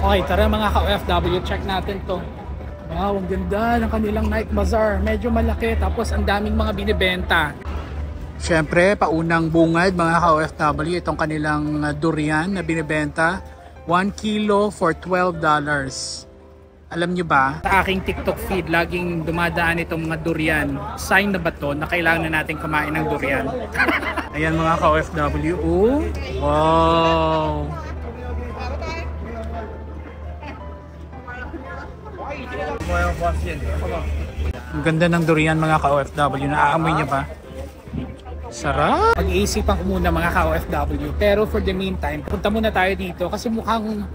Okay, tara mga ka-OFW, check natin to. Wow, ang ganda ng kanilang night bazaar. Medyo malaki, tapos ang daming mga binibenta. Siyempre, paunang bungad mga ka-OFW, itong kanilang durian na binibenta. 1 kilo for $12. Alam nyo ba, sa aking TikTok feed, laging dumadaan itong mga durian. Sign na ba to na kailangan na natin kumain ng durian? Ayan mga ka-OFW. Oh, wow! Ang ganda ng durian mga ka-OFW. Naaamoy niya ba? Sarap! Pag-iisipan ko muna mga ka-OFW. Pero for the meantime, punta muna tayo dito kasi mukhang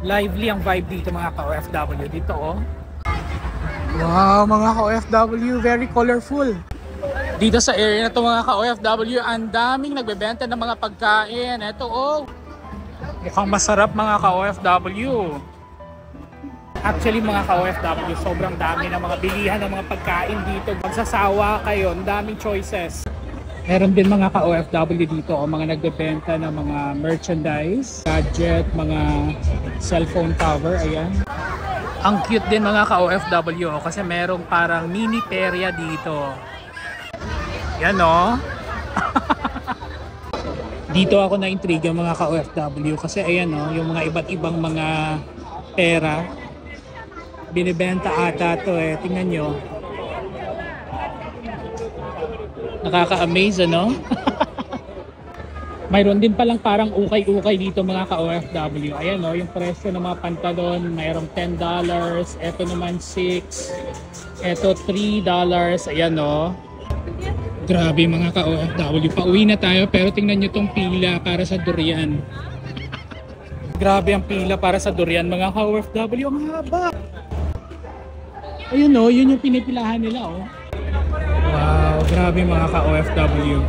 lively ang vibe dito mga ka-OFW. Dito oh. Wow mga ka-OFW, very colorful. Dito sa area na to mga ka-OFW, ang daming nagbebenta ng mga pagkain. Ito oh. Mukhang masarap mga ka-OFW. Actually mga ka-OFW, sobrang dami ng mga bilihan ng mga pagkain dito. Magsasawa kayo, ang daming choices. Meron din mga ka-OFW dito, mga nagbebenta ng mga merchandise, gadget, mga cellphone cover, ayan. Ang cute din mga ka-OFW kasi merong parang mini perya dito. Yan o. Dito ako na-intriga mga ka-OFW kasi ayan o, yung mga iba't ibang mga pera. Binibenta ata to eh. Tingnan nyo. Nakaka-amaze ano? Mayroon din palang parang ukay-ukay dito mga ka-OFW. Ayan o, yung presyo ng mga pantalon. Mayroong $10. Ito naman 6. Ito $3. Ayan o. Grabe mga ka-OFW. Pauwi na tayo pero tingnan nyo tong pila para sa durian. Grabe ang pila para sa durian mga ka-OFW. Ang haba. Ayun o, yun yung pinipilahan nila oh. Wow, grabe mga ka-OFW.